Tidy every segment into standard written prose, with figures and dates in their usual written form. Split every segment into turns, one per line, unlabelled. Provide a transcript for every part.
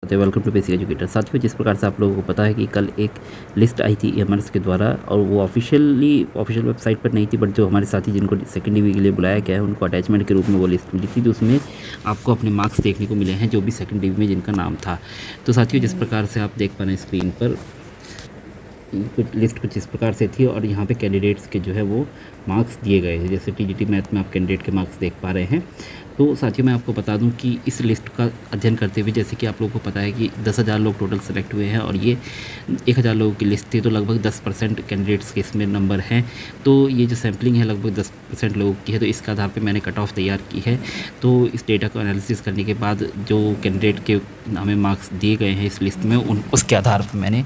Welcome to basic educator. साथियों, जिस प्रकार से आप लोगों को पता है कि कल एक लिस्ट आई थी ईएमआरएस के द्वारा, और वो ऑफिशियल वेबसाइट पर नहीं थी, बट जो हमारे साथी जिनको सेकेंड डिवी के लिए बुलाया गया है उनको अटैचमेंट के रूप में वो लिस्ट मिली थी। तो उसमें आपको अपने मार्क्स देखने को मिले हैं जो भी सेकेंड डिवी में जिनका नाम था। तो साथियों, जिस प्रकार से आप देख पा रहे हैं स्क्रीन पर लिस्ट कुछ इस प्रकार से थी, और यहाँ पे कैंडिडेट्स के जो है वो मार्क्स दिए गए हैं। जैसे टीजीटी मैथ में आप कैंडिडेट के मार्क्स देख पा रहे हैं। तो साथियों, मैं आपको बता दूं कि इस लिस्ट का अध्ययन करते हुए, जैसे कि आप लोगों को पता है कि 10,000 लोग टोटल सेलेक्ट हुए हैं और ये 1,000 लोगों की लिस्ट थी, तो लगभग 10% कैंडिडेट्स के इसमें नंबर हैं। तो ये जो सैम्पलिंग है लगभग 10% लोगों की है, तो इसके आधार पे मैंने कट ऑफ तैयार की है। तो इस डेटा को एनालिसिस करने के बाद जो कैंडिडेट के हमें मार्क्स दिए गए हैं इस लिस्ट में, उसके आधार पर मैंने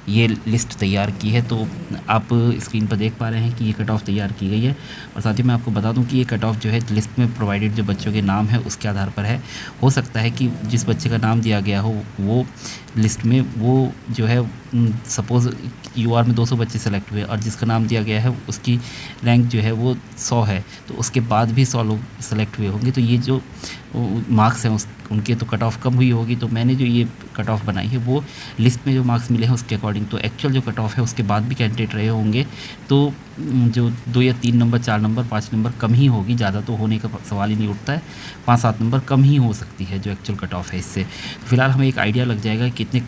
ये लिस्ट तैयार की है। तो आप स्क्रीन पर देख पा रहे हैं कि ये कट ऑफ तैयार की गई है। और साथ ही मैं आपको बता दूं कि ये कट ऑफ जो है लिस्ट में प्रोवाइडेड जो बच्चों के नाम है उसके आधार पर है। हो सकता है कि जिस बच्चे का नाम दिया गया हो वो लिस्ट में वो जो है सपोज़ यूआर में 200 बच्चे सेलेक्ट हुए और जिसका नाम दिया गया है उसकी रैंक जो है वो 100 है, तो उसके बाद भी 100 लोग सेलेक्ट हुए होंगे, तो ये जो मार्क्स हैं उनके तो कट ऑफ कम हुई होगी। तो मैंने जो ये कट ऑफ बनाई है वो लिस्ट में जो मार्क्स मिले हैं उसके अकॉर्डिंग, तो एक्चुअल जो कट ऑफ है उसके बाद भी कैंडिडेट रहे होंगे, तो जो 2 या 3 नंबर, 4 नंबर, 5 नंबर कम ही होगी, ज़्यादा तो होने का सवाल ही नहीं उठता है। 5-7 नंबर कम ही हो सकती है जो एक्चुअल कट ऑफ है इससे। तो फिलहाल हमें एक आइडिया लग जाएगा कि कितने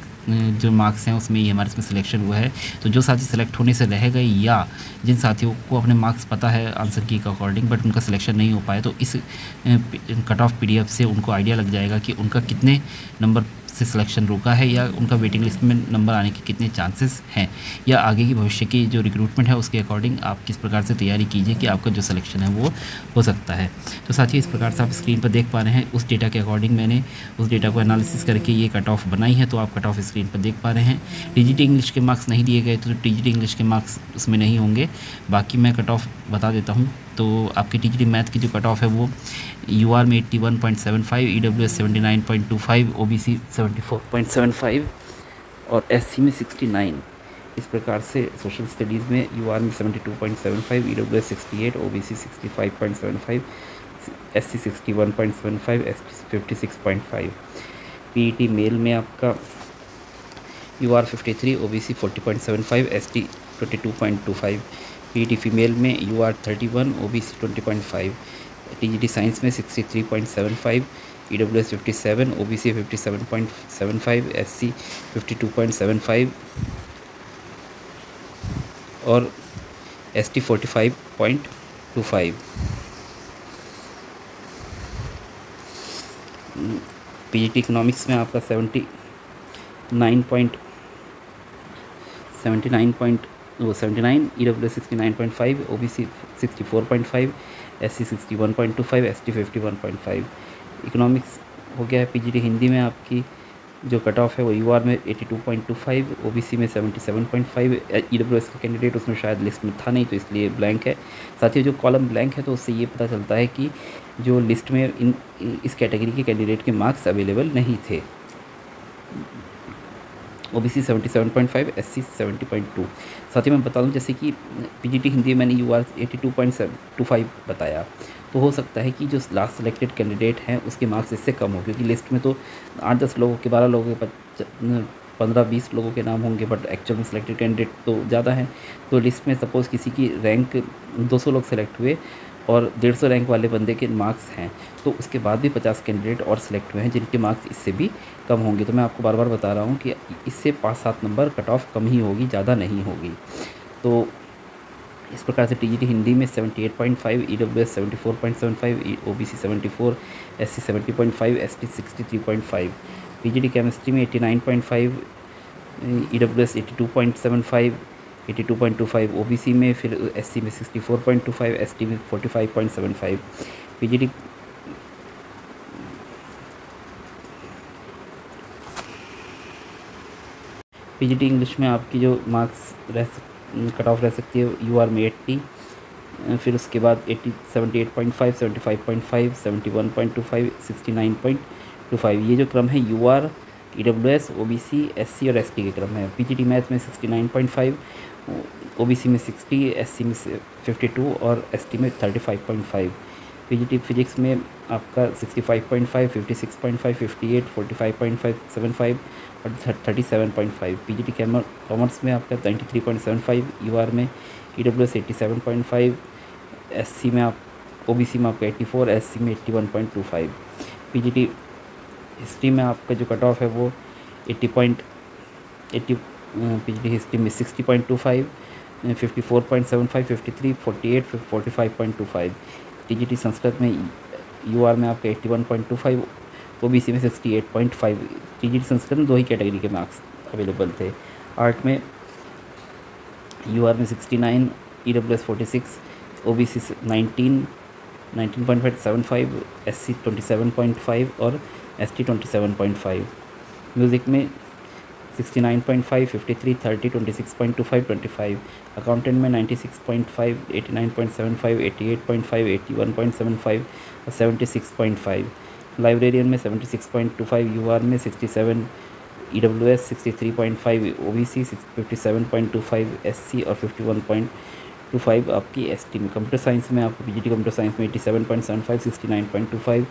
जो मार्क्स हैं उसमें ये हमारे इसमें सिलेक्शन हुआ है। तो जो साथी सेलेक्ट होने से रह गए या जिन साथियों को अपने मार्क्स पता है आंसर की के अकॉर्डिंग बट उनका सिलेक्शन नहीं हो पाया, तो इस कट ऑफ पीडीएफ से उनको आइडिया लग जाएगा कि उनका कितने नंबर से सिलेक्शन रुका है या उनका वेटिंग लिस्ट में नंबर आने के कितने चांसेस हैं, या आगे की भविष्य की जो रिक्रूटमेंट है उसके अकॉर्डिंग आप किस प्रकार से तैयारी कीजिए कि आपका जो सिलेक्शन है वो हो सकता है। तो साथियों, इस प्रकार से आप स्क्रीन पर देख पा रहे हैं उस डेटा के अकॉर्डिंग मैंने उस डेटा को एनालिसिस करके ये कट ऑफ बनाई है। तो आप कट ऑफ स्क्रीन पर देख पा रहे हैं। टीजीटी इंग्लिश के मार्क्स नहीं दिए गए, तो टीजीटी इंग्लिश के मार्क्स उसमें नहीं होंगे। बाकी मैं कट ऑफ बता देता हूँ। तो आपकी टीजीटी मैथ की जो कट ऑफ है वो यूआर में 81.75, ईडब्ल्यूएस 79.25, ओबीसी 74.75 और एससी में 69। इस प्रकार से सोशल स्टडीज़ में यूआर में 72.75, EWS 68, OBC 65.75, SC 61.75, ST 56.5। PET male में आपका UR 53, OBC 40.75, ST 22.25। PET female में यूआर 31, ओबीसी 20.5। टीजीटी साइंस में 63.75, ईडब्ल्यूएस 57, ओबीसी 57.75, एससी 52.75 और एसटी 45.25। पीजीटी इकोनॉमिक्स में आपका 79, EWS 69.5, OBC 64.5, SC 61.25, ST 51.5। Economics हो गया है। पीजीटी हिंदी में आपकी जो कट ऑफ है वो यूआर में 82.25, ओबीसी में 77.5। ईडब्ल्यूएस का कैंडिडेट उसमें शायद लिस्ट में था नहीं, तो इसलिए ब्लैंक है। साथ ही जो कॉलम ब्लैंक है तो उससे ये पता चलता है कि जो लिस्ट में इस कैटेगरी के कैंडिडेट के मार्क्स अवेलेबल नहीं थे। OBC 77.5, SC 70.2। साथ ही मैं बता दूं, जैसे कि पीजीटी हिंदी मैंने यूआर 82.25 बताया, तो हो सकता है कि जो लास्ट सेलेक्टेड कैंडिडेट हैं उसके मार्क्स इससे कम हो, क्योंकि लिस्ट में तो 8-10 लोगों के, 12 लोगों के, 15-20 लोगों के नाम होंगे, बट एक्चुअल में सेलेक्टेड कैंडिडेट तो ज़्यादा हैं। तो लिस्ट में सपोज़ किसी की रैंक 200 लोग सेलेक्ट हुए और 150 रैंक वाले बंदे के मार्क्स हैं, तो उसके बाद भी 50 कैंडिडेट और सिलेक्ट हुए हैं जिनके मार्क्स इससे भी कम होंगे। तो मैं आपको बार बार बता रहा हूँ कि इससे 5-7 नंबर कट ऑफ कम ही होगी, ज़्यादा नहीं होगी। तो इस प्रकार से टीजीटी हिंदी में 78.5, EWS 74.75, OBC 74, SC 70.5, ST 63.5। PGT chemistry में 89.5, ईडब्ल्यूएस 82.75, 82.25। ओबीसी में फिर एससी में 64.25, एसटी में 45.75। पीजीटी इंग्लिश में आपकी जो मार्क्स कट ऑफ रह सकती है यूआर में 80, फिर उसके बाद 78.5, 75.5, 71.25, 69.25। ये जो क्रम है यूआर, ईडब्ल्यूएस, ओबीसी, एससी और एसटी के क्रम है। पीजीटी मैथ में 69.5, ओबीसी में 60, एससी में 52 और एसटी में 35.5। पीजीटी फिजिक्स में आपका 65.5, 56.5, 58, 45.575 और 37.5। पीजीटी कॉमर्स में आपका 93.75, यूआर में ईडब्ल्यूएस 87.5, एससी में आप ओबीसी में आपका 84, एससी में 81.25। पीजीटी हिस्ट्री में आपका जो कट ऑफ है वो 80. पीजीटी हिस्ट्री में 60.25, 54.75, 53, 48, 45.25। टीजीटी संस्कृत में यूआर में आपका 81.25, ओबीसी में 68.5। टीजीटी संस्कृत में 2 ही कैटेगरी के मार्क्स अवेलेबल थे। आर्ट में यूआर में 69, ईडब्ल्यूएस 46, ओबीसी 19.75, एससी 27.5 और एसटी 27.5। म्यूज़िक में 69.5, 53, 30, 26.25, 25। अकाउंटेंट में 96.5, 89.75, 88.5, 81.75 और 76.5। लाइब्रेरियन में 76.25, यूआर में 67, ईडब्ल्यूएस 63.5, ओबीसी 57.25, एससी और 51.25 आपकी एसटी में। कंप्यूटर साइंस में आपको पीजीटी कंप्यूटर साइंस में 87.75, 69.25,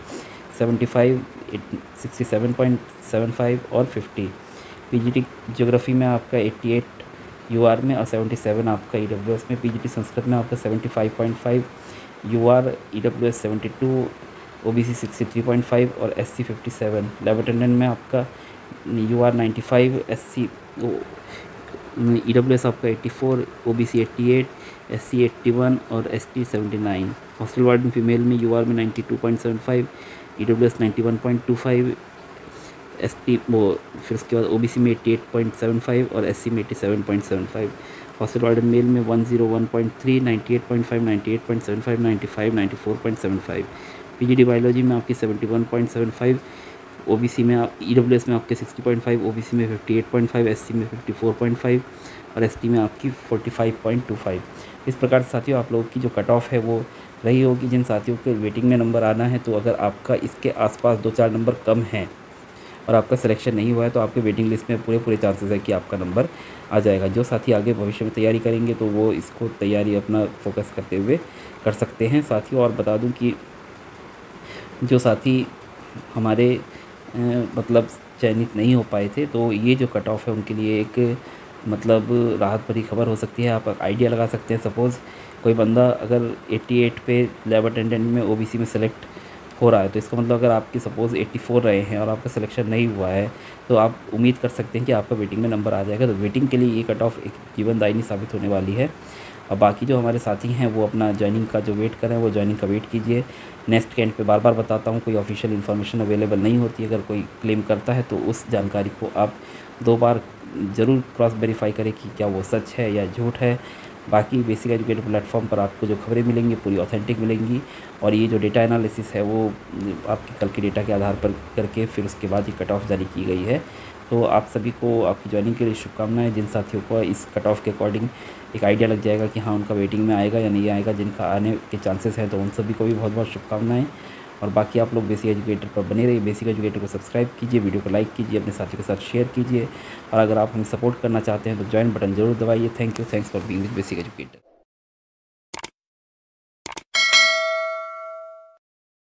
75, 67.75 और 50। पीजीटी ज्योग्राफी में आपका 88 यूआर में और 77 आपका ईडब्ल्यूएस में। पीजीटी संस्कृत में आपका 75.5, यूआर ईडब्ल्यूएस 72, ओबीसी 63.5 और एससी 57। लैब अटेंडेंट में आपका यूआर 95, एससी ईडब्ल्यूएस आपका 84, ओबीसी 88, एससी 81 और एसटी 79। हॉस्टल वार्डन फीमेल में यूआर में 92.75, ईडब्ल्यूएस 91.25, एसटी वो फिर उसके बाद ओबीसी में 88.75 और एससी में 87.75। हॉस्टल वार्डन मेल में 101.3, 98.5, 98.75, 95, 94.75। पीजीटी बायोलॉजी में आपकी 71.75, ओबीसी में ईडब्ल्यूएस में आपके 60.5, ओबीसी में 58.5, एससी में 54.5 और एसटी में आपकी 45.25। इस प्रकार से साथियों आप लोगों की जो कट ऑफ है वो रही होगी। जिन साथियों के वेटिंग में नंबर आना है, तो अगर आपका इसके आसपास 2-4 नंबर कम हैं और आपका सिलेक्शन नहीं हुआ है, तो आपके वेटिंग लिस्ट में पूरे चांसेस है कि आपका नंबर आ जाएगा। जो साथी आगे भविष्य में तैयारी करेंगे तो वो इसको तैयारी अपना फोकस करते हुए कर सकते हैं साथियों। और बता दूं कि जो साथी हमारे मतलब चयनित नहीं हो पाए थे, तो ये जो कट ऑफ है उनके लिए एक मतलब राहत भरी खबर हो सकती है। आप आइडिया लगा सकते हैं, सपोज़ कोई बंदा अगर 88 पे लैब अटेंडेंट में ओबीसी में सेलेक्ट हो रहा है, तो इसका मतलब अगर आपकी सपोज़ 84 रहे हैं और आपका सिलेक्शन नहीं हुआ है, तो आप उम्मीद कर सकते हैं कि आपका वेटिंग में नंबर आ जाएगा। तो वेटिंग के लिए ये कट ऑफ एक जीवनदायिनी साबित होने वाली है। और बाकी जो हमारे साथी हैं वो अपना जॉइनिंग का जो वेट कर रहे हैं, वो जॉइनिंग का वेट कीजिए। नेक्स्ट के एंड पे बार बताता हूँ, कोई ऑफिशियल इन्फॉर्मेशन अवेलेबल नहीं होती। अगर कोई क्लेम करता है तो उस जानकारी को आप 2 बार ज़रूर क्रॉस वेरीफाई करें कि क्या वो सच है या झूठ है। बाकी बेसिक एजुकेटर प्लेटफॉर्म पर आपको जो खबरें मिलेंगी पूरी ऑथेंटिक मिलेंगी, और ये जो डेटा एनालिसिस है वो आपके कल के डेटा के आधार पर करके फिर उसके बाद ये कट ऑफ जारी की गई है। तो आप सभी को आपकी ज्वाइनिंग के लिए शुभकामनाएं। जिन साथियों को इस कट ऑफ के अकॉर्डिंग एक आइडिया लग जाएगा कि हाँ उनका वेटिंग में आएगा या नहीं आएगा, जिनका आने के चांसेस हैं, तो उन सभी को भी बहुत शुभकामनाएं। और बाकी आप लोग बेसिक एजुकेटर पर बने रहिए। बेसिक एजुकेटर को सब्सक्राइब कीजिए, वीडियो को लाइक कीजिए, अपने साथियों के साथ शेयर कीजिए, और अगर आप हमें सपोर्ट करना चाहते हैं तो ज्वाइन बटन जरूर दबाइए। Thanks for being with basic educator.